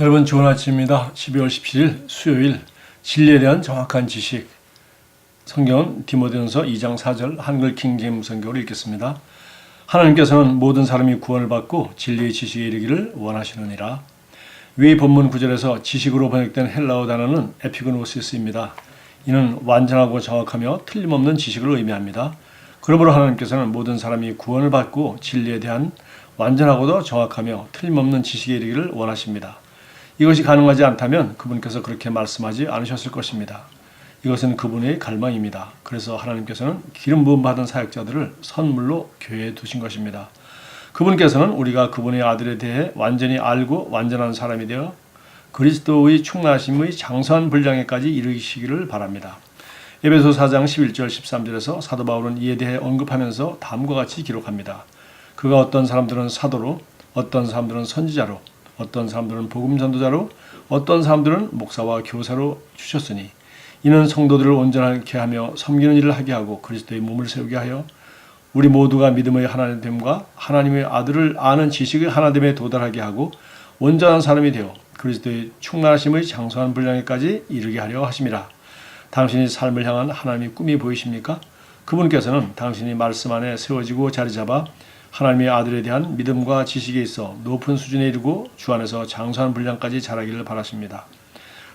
여러분 좋은 아침입니다. 12월 17일 수요일 진리에 대한 정확한 지식 성경은 디모데전서 2장 4절 한글 킹제임스 성경을 읽겠습니다. 하나님께서는 모든 사람이 구원을 받고 진리의 지식에 이르기를 원하시느니라. 위 본문 구절에서 지식으로 번역된 헬라어 단어는 에피그노시스입니다. 이는 완전하고 정확하며 틀림없는 지식을 의미합니다. 그러므로 하나님께서는 모든 사람이 구원을 받고 진리에 대한 완전하고도 정확하며 틀림없는 지식에 이르기를 원하십니다. 이것이 가능하지 않다면 그분께서 그렇게 말씀하지 않으셨을 것입니다. 이것은 그분의 갈망입니다. 그래서 하나님께서는 기름 부음 받은 사역자들을 선물로 교회에 두신 것입니다. 그분께서는 우리가 그분의 아들에 대해 완전히 알고 완전한 사람이 되어 그리스도의 충만하심의 장선 분량에까지 이르시기를 바랍니다. 에베소 4장 11절 13절에서 사도 바울은 이에 대해 언급하면서 다음과 같이 기록합니다. 그가 어떤 사람들은 사도로, 어떤 사람들은 선지자로, 어떤 사람들은 복음 전도자로, 어떤 사람들은 목사와 교사로 주셨으니 이는 성도들을 온전하게 하며 섬기는 일을 하게 하고 그리스도의 몸을 세우게 하여 우리 모두가 믿음의 하나됨과 하나님의 아들을 아는 지식의 하나됨에 도달하게 하고 온전한 사람이 되어 그리스도의 충만하심의 장수한 분량에까지 이르게 하려 하심이라. 당신이 삶을 향한 하나님의 꿈이 보이십니까? 그분께서는 당신이 말씀 안에 세워지고 자리 잡아 하나님의 아들에 대한 믿음과 지식에 있어 높은 수준에 이르고 주 안에서 장수한 분량까지 자라기를 바라십니다.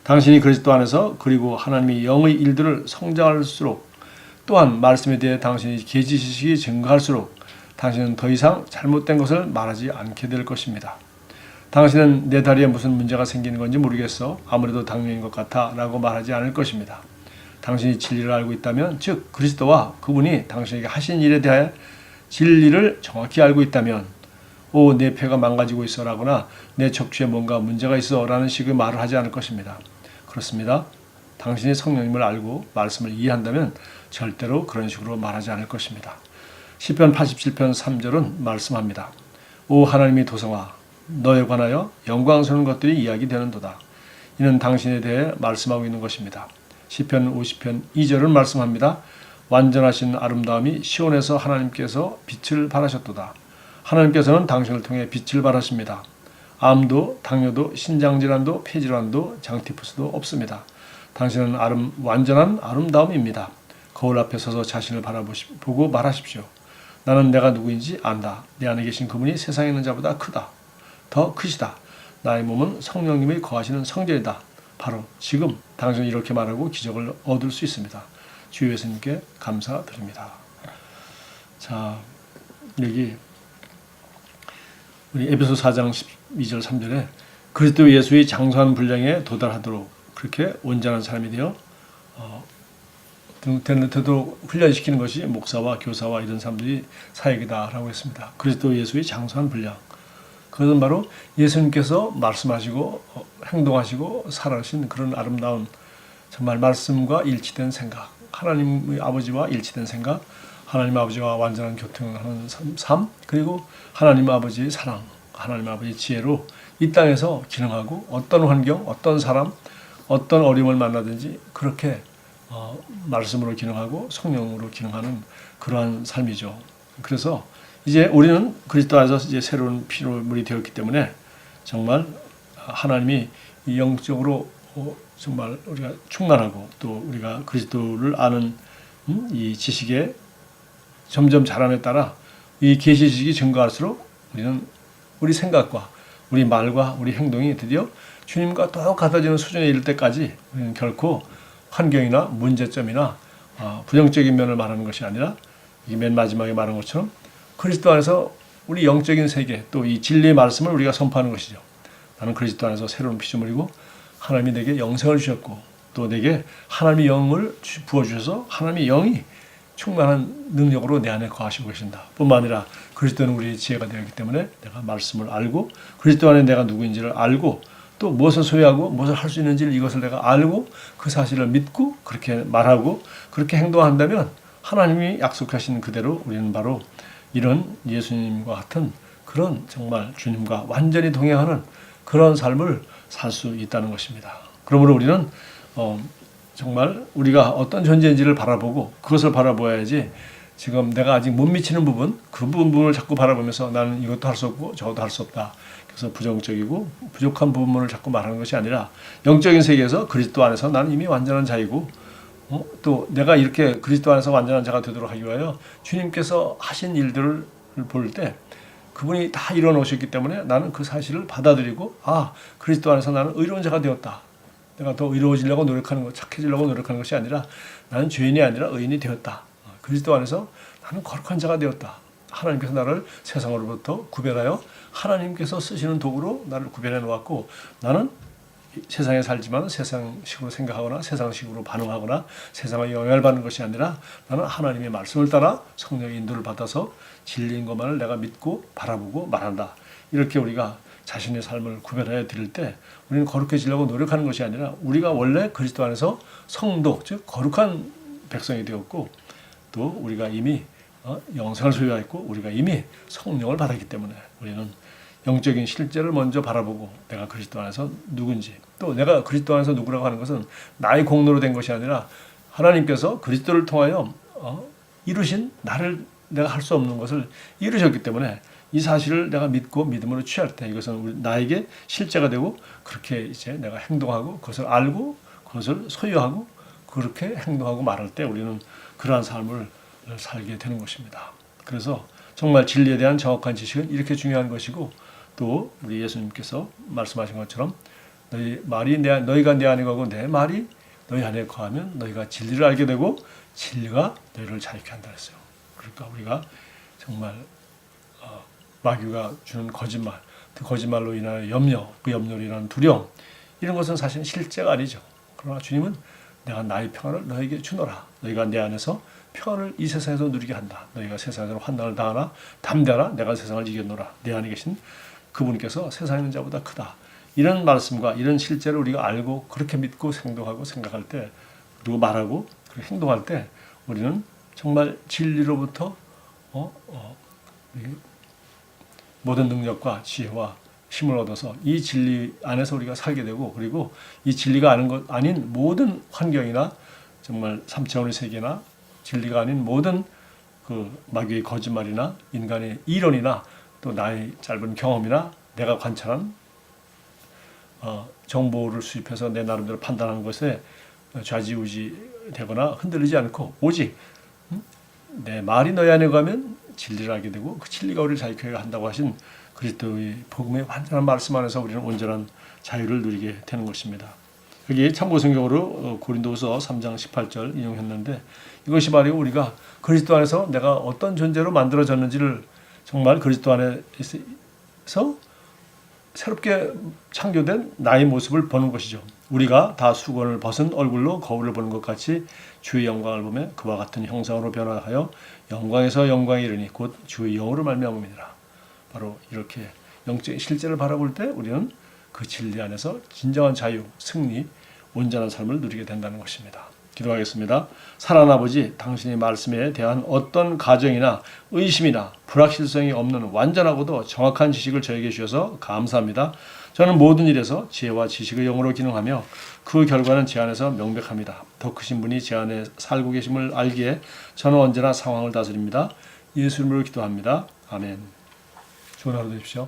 당신이 그리스도 안에서 그리고 하나님의 영의 일들을 성장할수록 또한 말씀에 대해 당신이 계시 지식이 증가할수록 당신은 더 이상 잘못된 것을 말하지 않게 될 것입니다. 당신은 내 다리에 무슨 문제가 생기는 건지 모르겠어. 아무래도 당뇨인 것 같아 라고 말하지 않을 것입니다. 당신이 진리를 알고 있다면 즉 그리스도와 그분이 당신에게 하신 일에 대해 진리를 정확히 알고 있다면 내 폐가 망가지고 있어 라거나 내 척추에 뭔가 문제가 있어 라는 식의 말을 하지 않을 것입니다. 그렇습니다. 당신이 성령님을 알고 말씀을 이해한다면 절대로 그런 식으로 말하지 않을 것입니다. 시편 87편 3절은 말씀합니다. 오 하나님의 도성아 너에 관하여 영광스러운 것들이 이야기되는도다. 이는 당신에 대해 말씀하고 있는 것입니다. 시편 50편 2절은 말씀합니다. 완전하신 아름다움이 시온에서 하나님께서 빛을 발하셨도다. 하나님께서는 당신을 통해 빛을 발하십니다. 암도, 당뇨도, 신장질환도, 폐질환도, 장티푸스도 없습니다. 당신은 완전한 아름다움입니다. 거울 앞에 서서 자신을 보고 말하십시오. 나는 내가 누구인지 안다. 내 안에 계신 그분이 세상에 있는 자보다 크다. 더 크시다. 나의 몸은 성령님이 거하시는 성전이다. 바로 지금 당신은 이렇게 말하고 기적을 얻을 수 있습니다. 주 예수님께 감사드립니다. 자, 여기 우리 에베소 4장 12절 3절에 그리스도 예수의 장수한 분량에 도달하도록 그렇게 온전한 사람이 되어 되도록 훈련시키는 것이 목사와 교사와 이런 사람들이 사역이다라고 했습니다. 그리스도 예수의 장수한 분량. 그것은 바로 예수님께서 말씀하시고 행동하시고 살아가신 그런 아름다운 정말 말씀과 일치된 생각, 하나님의 아버지와 일치된 생각, 하나님 아버지와 완전한 교통하는 삶, 그리고 하나님 아버지의 사랑, 하나님 아버지의 지혜로 이 땅에서 기능하고 어떤 환경, 어떤 사람, 어떤 어려움을 만나든지 그렇게 말씀으로 기능하고 성령으로 기능하는 그러한 삶이죠. 그래서 이제 우리는 그리스도 안에서 이제 새로운 피조물이 되었기 때문에 정말 하나님이 영적으로 정말 우리가 충만하고 또 우리가 그리스도를 아는 이 지식에 점점 자람에 따라 이 계시 지식이 증가할수록 우리는 우리 생각과 우리 말과 우리 행동이 드디어 주님과 똑같아지는 수준에 이를 때까지 우리는 결코 환경이나 문제점이나 부정적인 면을 말하는 것이 아니라 이 맨 마지막에 말한 것처럼 그리스도 안에서 우리 영적인 세계 또 이 진리의 말씀을 우리가 선포하는 것이죠. 나는 그리스도 안에서 새로운 피조물이고 하나님이 내게 영생을 주셨고 또 내게 하나님의 영을 부어주셔서 하나님의 영이 충만한 능력으로 내 안에 거하시고 계신다. 뿐만 아니라 그리스도는 우리의 지혜가 되었기 때문에 내가 말씀을 알고 그리스도 안에 내가 누구인지를 알고 또 무엇을 소유하고 무엇을 할 수 있는지를 이것을 내가 알고 그 사실을 믿고 그렇게 말하고 그렇게 행동한다면 하나님이 약속하신 그대로 우리는 바로 이런 예수님과 같은 그런 정말 주님과 완전히 동행하는 그런 삶을 살 수 있다는 것입니다. 그러므로 우리는 정말 우리가 어떤 존재인지를 바라보고 그것을 바라보아야지 지금 내가 아직 못 미치는 부분 그 부분을 자꾸 바라보면서 나는 이것도 할 수 없고 저것도 할 수 없다. 그래서 부정적이고 부족한 부분을 자꾸 말하는 것이 아니라 영적인 세계에서 그리스도 안에서 나는 이미 완전한 자이고 또 내가 이렇게 그리스도 안에서 완전한 자가 되도록 하기 위하여 주님께서 하신 일들을 볼 때 그분이 다 이뤄놓으셨기 때문에 나는 그 사실을 받아들이고 그리스도 안에서 나는 의로운 자가 되었다. 내가 더 의로워지려고 노력하는 것, 착해지려고 노력하는 것이 아니라 나는 죄인이 아니라 의인이 되었다. 그리스도 안에서 나는 거룩한 자가 되었다. 하나님께서 나를 세상으로부터 구별하여 하나님께서 쓰시는 도구로 나를 구별해 놓았고 나는 세상에 살지만 세상식으로 생각하거나 세상식으로 반응하거나 세상의 영향을 받는 것이 아니라 나는 하나님의 말씀을 따라 성령의 인도를 받아서 진리인 것만을 내가 믿고 바라보고 말한다. 이렇게 우리가 자신의 삶을 구별하여 드릴 때 우리는 거룩해지려고 노력하는 것이 아니라 우리가 원래 그리스도 안에서 성도, 즉 거룩한 백성이 되었고 또 우리가 이미 영생을 소유하였고 우리가 이미 성령을 받았기 때문에 우리는 영적인 실제를 먼저 바라보고 내가 그리스도 안에서 누군지 또 내가 그리스도 안에서 누구라고 하는 것은 나의 공로로 된 것이 아니라 하나님께서 그리스도를 통하여 이루신 나를 내가 할 수 없는 것을 이루셨기 때문에 이 사실을 내가 믿고 믿음으로 취할 때 이것은 나에게 실제가 되고 그렇게 이제 내가 행동하고 그것을 알고 그것을 소유하고 그렇게 행동하고 말할 때 우리는 그러한 삶을 살게 되는 것입니다. 그래서 정말 진리에 대한 정확한 지식은 이렇게 중요한 것이고 또 우리 예수님께서 말씀하신 것처럼 너희가 내 안에 거하고 내 말이 너희 안에 거하면 너희가 진리를 알게 되고 진리가 너희를 자유케 한다 했어요. 그러니까 우리가 정말 마귀가 주는 거짓말, 그 거짓말로 인한 염려, 그 염려로 인한 두려움 이런 것은 사실 실제가 아니죠. 그러나 주님은 내가 나의 평안을 너에게 주노라. 너희가 내 안에서 평안을 이 세상에서 누리게 한다. 너희가 세상에서 환난을 당하나 담대하라. 내가 세상을 이겨노라. 내 안에 계신 그분께서 세상에 있는 자보다 크다. 이런 말씀과 이런 실제를 우리가 알고 그렇게 믿고 행동하고 생각할 때 그리고 말하고 그리고 행동할 때 우리는 정말 진리로부터 모든 능력과 지혜와 힘을 얻어서 이 진리 안에서 우리가 살게 되고 그리고 이 진리가 아닌 모든 환경이나 정말 3차원의 세계나 진리가 아닌 모든 그 마귀의 거짓말이나 인간의 이론이나 또 나의 짧은 경험이나 내가 관찰한 정보를 수입해서 내 나름대로 판단하는 것에 좌지우지 되거나 흔들리지 않고 오직 내 말이 너희 안에 가면 진리를 알게 되고 그 진리가 우리를 자유케 한다고 하신 그리스도의 복음의 완전한 말씀 안에서 우리는 온전한 자유를 누리게 되는 것입니다. 여기 참고 성경으로 고린도후서 3장 18절 인용했는데 이것이 바로 우리가 그리스도 안에서 내가 어떤 존재로 만들어졌는지를 정말 그리스도 안에서 새롭게 창조된 나의 모습을 보는 것이죠. 우리가 다 수건을 벗은 얼굴로 거울을 보는 것 같이 주의 영광을 보며 그와 같은 형상으로 변화하여 영광에서 영광에 이르니 곧 주의 영으로 말미암음이니라. 바로 이렇게 영적인 실제를 바라볼 때 우리는 그 진리 안에서 진정한 자유, 승리, 온전한 삶을 누리게 된다는 것입니다. 기도하겠습니다. 사랑하는 아버지, 당신의 말씀에 대한 어떤 가정이나 의심이나 불확실성이 없는 완전하고도 정확한 지식을 저에게 주셔서 감사합니다. 저는 모든 일에서 지혜와 지식의 영으로 기능하며 그 결과는 제 안에서 명백합니다. 더 크신 분이 제 안에 살고 계심을 알기에 저는 언제나 상황을 다스립니다. 예수 이름으로 기도합니다. 아멘. 좋은 하루 되십시오.